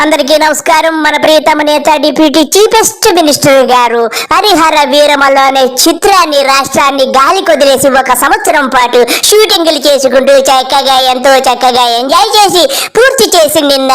అందరికీ నమస్కారం. మన ప్రియతమ నేత డిప్యూటీ చీఫెస్ట్ మినిస్టర్ గారు హరిహర వీరమల్లు అనే చిత్రాన్ని రాష్ట్రాన్ని గాలి కొదిలేసి 1 సంవత్సరం పాటు షూటింగ్లు చేసుకుంటూ ఎంతో చక్కగా ఎంజాయ్ చేసి పూర్తి చేసి నిన్న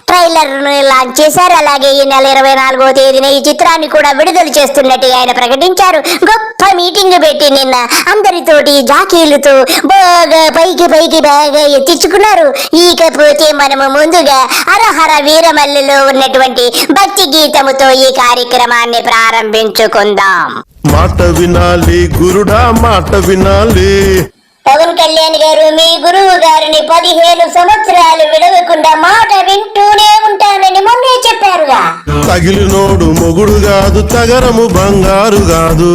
ట్రైలర్ లాంచ్ చేశారు. అలాగే ఈ నెల 24వ తేదీన ఈ చిత్రాన్ని కూడా విడుదల చేస్తున్నట్టు ఆయన ప్రకటించారు. గొప్ప మీటింగ్ పెట్టి నిన్న అందరితోటి జాకీలతో బాగా పైకి బాగా ఎత్తించుకున్నారు. ఇకపోతే మనము ముందుగా హరహర వీరమల్లులో ఉన్నటువంటి భక్తి గీతముతో ఈ కార్యక్రమాన్ని ప్రారంభించుకుందాం. మాట వినాలి గురుడా, మాట వినాలి. పవన్ కళ్యాణ్ గారు మీ గురువు గారిని 15 సంవత్సరాలు విడవకుండా మాట వింటూనే ఉంటానని మొన్నే చెప్పారుగా. తగిలినోడు మొగుడు కాదు, తగరము బంగారు కాదు.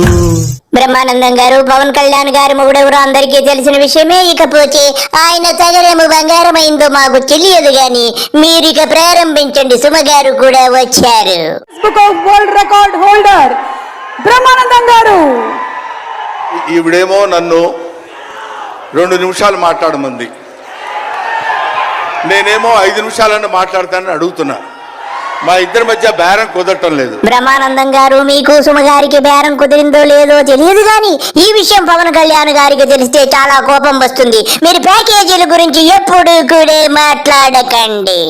బ్రహ్మానందం గారు పవన్ కళ్యాణ్ గారు మొగుడెవరో అందరికీ తెలిసిన విషయమే. ఇకపోతే ఆయన తగరేము బంగారమైందో మాకు తెలియదు గాని మీరిక ప్రారంభించండి. సుమ గారు కూడా వచ్చారు. వరల్డ్ రికార్డ్ హోల్డర్ బ్రహ్మానందం గారు. ఈవిడేమో నన్ను 2 నిమిషాలు మాట్లాడమంది, నేనేమో 5 నిమిషాలన్నా మాట్లాడతానని అడుగుతున్నా. మా ఇద్దరి మధ్య బేరం కుదరటం లేదు. బ్రహ్మానందం గారు మీకు సుమ గారికి బేరం కుదిరిందో లేదో తెలియదు గాని ఈ విషయం పవన్ కళ్యాణ్ గారికి తెలిస్తే చాలా కోపం వస్తుంది. మీరు ప్యాకేజీల గురించి ఎప్పుడు కూడా మాట్లాడకండి.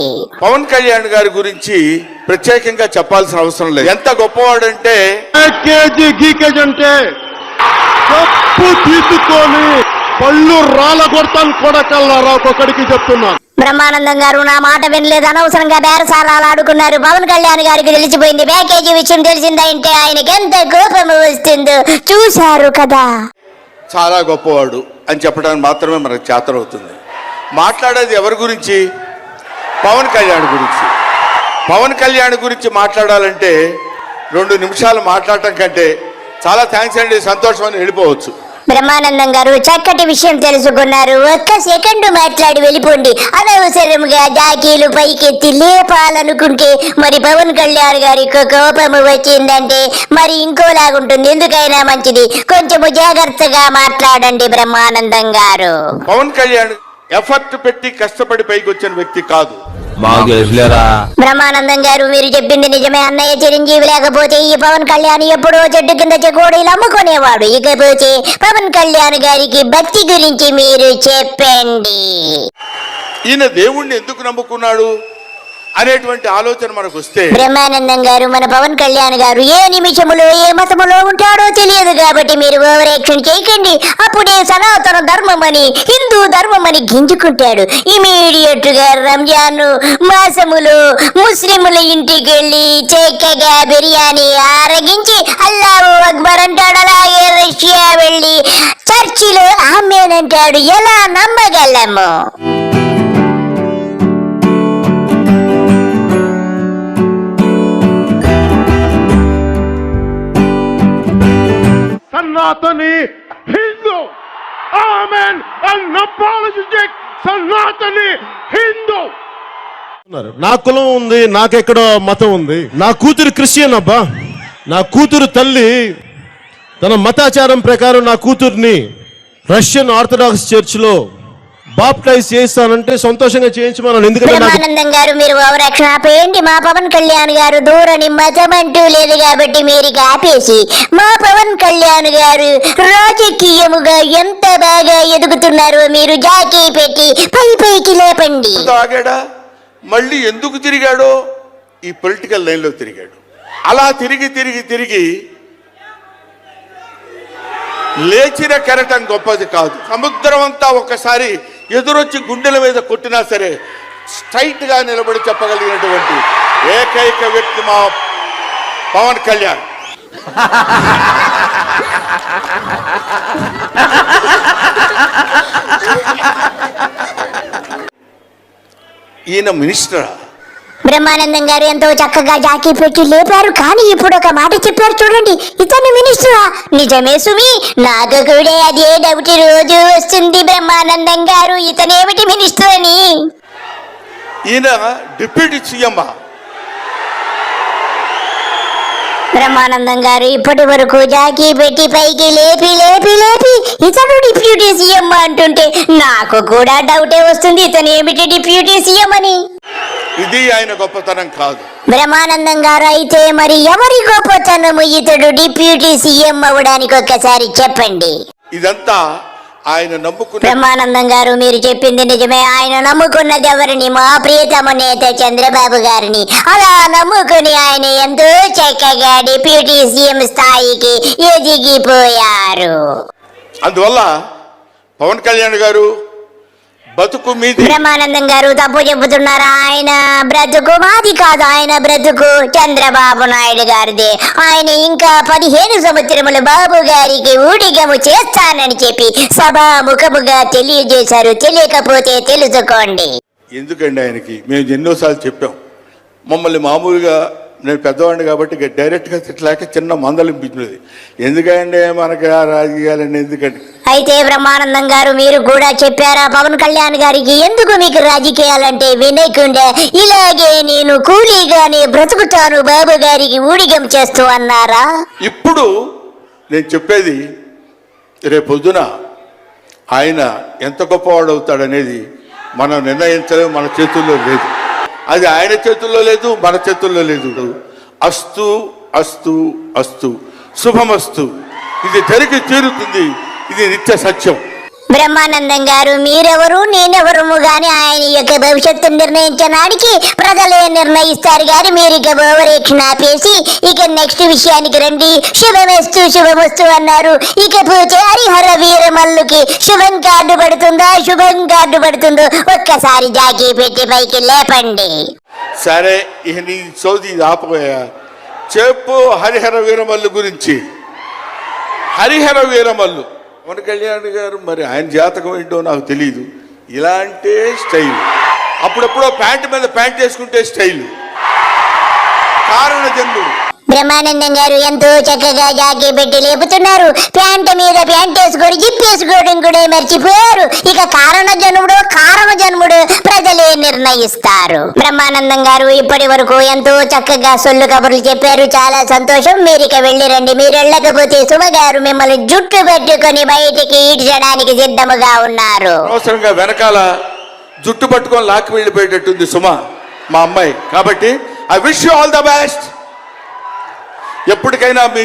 పవన్ కళ్యాణ్ గారి గురించి ప్రత్యేకంగా చెప్పాల్సిన అవసరం లేదు. ఎంత గొప్పవాడంటే కేజీ గీకేజ్ అంటే తప్పు తీసుకొని పళ్ళు రాళ్ళ కొడతాను కొడకల్లారా ఒక్కొక్కడికి చెప్తున్నాను. బ్రహ్మానందం గారు నా మాట వినలేదు, అనవసరంగా బేరసారాలు ఆడుకున్నారు. పవన్ కళ్యాణ్ గారికి తెలిసిపోయింది. ప్యాకేజీ విషయం తెలిసిందంటే ఆయనకి ఎంత కోపం వస్తుందో చూశారు కదా. చాలా గొప్పవాడు అని చెప్పడానికి మాత్రమే మనకు చేతనవుతుంది. మాట్లాడేది ఎవరి గురించి? పవన్ కళ్యాణ్ గురించి. పవన్ కళ్యాణ్ గురించి మాట్లాడాలంటే 2 నిమిషాలు మాట్లాడటం కంటే చాలా థ్యాంక్స్ అండి, సంతోషం అని వెళ్ళిపోవచ్చు. బ్రహ్మానందం గారు చక్కటి విషయం తెలుసుకున్నారు. 1 సెకండ్ మాట్లాడి వెళ్ళిపోండి. అనవసరంగా జాకీలు పైకెత్తి లేపాలనుకుంటే మరి పవన్ కళ్యాణ్ గారికి కోపము వచ్చిందంటే మరి ఇంకోలాగుంటుంది. ఎందుకైనా మంచిది కొంచెము జాగ్రత్తగా మాట్లాడండి బ్రహ్మానందం గారు. పవన్ కళ్యాణ్ ఎఫర్ట్ పెట్టి కష్టపడి పైకి వచ్చిన వ్యక్తి కాదు. బ్రహ్మానందం గారు మీరు చెప్పింది నిజమే. అన్నయ్య చిరంజీవి లేకపోతే ఈ పవన్ కళ్యాణ్ ఎప్పుడో చెట్టు కింద చెకోడీలు అమ్ముకునేవాడు. ఇకపోతే పవన్ కళ్యాణ్ గారికి భక్తి గురించి మీరు చెప్పండి. ఈయన దేవుణ్ణి ఎందుకు నమ్ముకున్నాడు అనేటువంటి ఆలోచన మనకు వస్తే, బ్రహ్మానందం గారు మన పవన్ కళ్యాణ్ గారు ఏ నిమిషములో ఏ మతములో ఉంటాడో తెలియదు కాబట్టి మీరు ఓవర్ యాక్షన్ చేయకండి. అప్పుడే సనాతన ధర్మం అని హిందూ ధర్మం అని గింజుకుంటాడు. ఇమీడియట్ గా రంజాన్ మాసములో ముస్లింల ఇంటికి వెళ్ళి చక్కగా బిర్యానీ ఆరగించి అల్లాహు అక్బర్ అంటాడు. అలాగే రష్యా వెళ్ళి చర్చిలో ఆమెన్ అంటాడు. ఎలా నమ్మగలము? సనాతని హిందూ, ఆమెన్ అన్అపాలజెటిక్ సనాతని హిందూ. నా కులం ఉంది, నాకెక్కడో మతం ఉంది. నా కూతురు క్రిస్టియన్ అబ్బా. నా కూతురు తల్లి తన మతాచారం ప్రకారం నా కూతుర్ని రష్యన్ ఆర్థడాక్స్ చర్చ్ లో బాప్టైజ్ చేస్తానంటే సంతోషంగా చేయించమన్నాను. ఎందుకంటే బ్రహ్మానందం గారు మీరు ఓవర్ యాక్షన్ ఆపేయండి. మా పవన్ కళ్యాణ్ గారు దూరని మతం అంటూ లేదు కాబట్టి మీరు ఆపేసి మా పవన్ కళ్యాణ్ గారు రాజకీయముగా ఎంత బాగా ఎదుగుతున్నారో మీరు జాకీ పెట్టి పైకి లేపండి. ఆగాడా, మళ్ళీ ఎందుకు తిరిగాడో ఈ పొలిటికల్ లైన్లో తిరిగాడు. అలా తిరిగి లేచిన కెరటం గొప్పది కాదు. సముద్రం అంతా ఒక్కసారి ఎదురొచ్చి గుండెల మీద కొట్టినా సరే స్ట్రైట్ గా నిలబడి చెప్పగలిగినటువంటి ఏకైక వ్యక్తి మా పవన్ కళ్యాణ్. ఈయన మినిస్టర్. బ్రహ్మానందం గారు ఎంతో చక్కగా జాకీ పెట్టి లేపారు. కానీ ఇప్పుడు ఒక మాట చెప్పారు చూడండి, ఇతను మినిస్టరా? నిజమే సుమి, నాకు కూడా అదే డౌట్ రోజు వస్తుంది బ్రహ్మానందం గారు, ఇతనేమిటి మినిస్టర్ అని. ఈయన డిప్యూటీ సీఎం. బ్రహ్మానందం గారు ఇప్పటి వరకు జాకీ పెట్టి పైకి లేపి ఇతను డిప్యూటీ సీఎం అంటుంటే నాకు కూడా డౌటే వస్తుంది, ఇతను ఏమిటి డిప్యూటీ సీఎం అని. ఇది ఆయన గొప్పతనం కాదు. బ్రహ్మానందం గారు, అయితే మరి ఎవరి గొప్పతనము ఇతడు డిప్యూటీ సీఎం అవ్వడానికి ఒక్కసారి చెప్పండి. ఇదంతా ఆయన నమ్ముకున్న బ్రహ్మానందం గారు, మీరు చెప్పింది నిజమే. ఆయన నమ్ముకున్నది ఎవరిని? మా ప్రియతమ నేత చంద్రబాబు గారిని. అలా నమ్ముకుని ఆయన ఎంతో చక్కగా డిప్యూటీ సీఎం స్థాయికి ఎదిగిపోయారు. అందువల్ల పవన్ కళ్యాణ్ గారు బతుకు మీది. బ్రహ్మానందం గారు తప్పు చెబుతున్నారా? ఆయన బ్రతుకు మాది కాదు, ఆయన బ్రతుకు చంద్రబాబు నాయుడు గారిదే. ఆయన ఇంకా 15 సంవత్సరములు బాబు గారికి ఊడిగము చేస్తానని చెప్పి సభాముఖముగా తెలియజేశారు. తెలియకపోతే తెలుసుకోండి. ఎందుకండి ఆయనకి మేము ఎన్నోసార్లు చెప్పాం. మమ్మల్ని మామూలుగా, నేను పెద్దవాడిని కాబట్టి డైరెక్ట్గా తిట్టలేక చిన్న మందలింపించినది. ఎందుకండి మనకి ఆ రాజకీయాలండి ఎందుకండి? అయితే బ్రహ్మానందం గారు, మీరు కూడా చెప్పారా పవన్ కళ్యాణ్ గారికి, ఎందుకు మీకు రాజకీయాలంటే వినయకుండా ఇలాగే నేను కూలీగానే బ్రతుకుతాను బాబు గారికి ఊడిగం చేస్తూ అన్నారా? ఇప్పుడు నేను చెప్పేది, రేపొద్దున ఆయన ఎంత గొప్పవాడు అవుతాడనేది మనం నిర్ణయించలేము, మన చేతుల్లో లేదు. అది ఆయన చేతుల్లో లేదు, మన చేతుల్లో లేదు. అస్తు అస్తు అస్తు శుభమస్తు, ఇది జరిగి తీరుతుంది. ఇది నిత్య సత్యం. బ్రహ్మానందం గారు, మీరెవరు నేనెవరము గాని ఆయన యొక్క భవిష్యత్తు నిర్ణయించడానికి ప్రజలే నిర్ణయిస్తారు గాని మీరు ఇక ఓవరేక్షన్ ఆపేసి ఇక నెక్స్ట్ విషయానికి రండి. శుభమస్తు శుభమస్తు అన్నారు. ఇకపోతే హరిహర వీరమల్లుకి శుభం కార్డు పడుతుందా, శుభం కార్డు పడుతుందో ఒక్కసారి జాకీ పెట్టి పైకి లేపండి. సరే, ఇక నీ సోది ఆపబోయా. చెప్పు హరిహర వీరమల్లు గురించి. హరిహర వీరమల్లు పవన్ కళ్యాణ్ గారు, మరి ఆయన జాతకం ఏంటో నాకు తెలియదు. ఇలాంటి స్టైల్, అప్పుడెప్పుడో ప్యాంటు మీద ప్యాంట్ వేసుకుంటే స్టైల్. కారణ జన్ముడు బ్రహ్మానందం గారు ఎంతో చక్కగా జాకీ పెట్టి లేపుతున్నారు. ప్యాంట్ మీద ప్యాంట్ వేసుకొని జిప్పేసుకోవడం కూడా మర్చిపోయారు. ఇక కారణ జన్ముడు ప్రజలే నిర్ణయిస్తారు. బ్రహ్మానందం గారు ఇప్పటి వరకు ఎంతో చక్కగా సొల్లు కబుర్లు చెప్పారు. చాలా సంతోషం. మీరు ఇక వెళ్ళి రండి. మీరు వెళ్ళకపోతే సుమ గారు మిమ్మల్ని జుట్టు పెట్టుకొని బయటికి ఈడ్చడానికి సిద్ధముగా ఉన్నారు. అనవసరంగా వెనకాల జుట్టు పట్టుకొని లాక్కి వెళ్ళిపోయేటట్టుంది సుమ, మా అమ్మాయి. కాబట్టి I wish you all the best. ఎప్పటికైనా మీ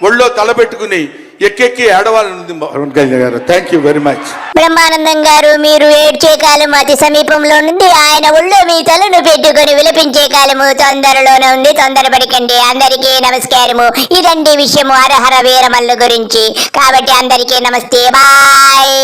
ఒళ్ళో తలపెట్టుకుని ఎక్కెక్కి ఏడవాలని పవన్ కళ్యాణ్ గారు. Thank you very much. Brahmanandam గారు, మీరు ఏడ్చే కాలం అతి సమీపంలో నుండి ఆయన ఒళ్ళో మీ తలను పెట్టుకుని విలపించే కాలము తొందరలోనే ఉంది. తొందరపడకండి. అందరికీ నమస్కారము. ఇదండి విషయము హరహర వీరమల్లు గురించి. కాబట్టి అందరికీ నమస్తే, బాయ్.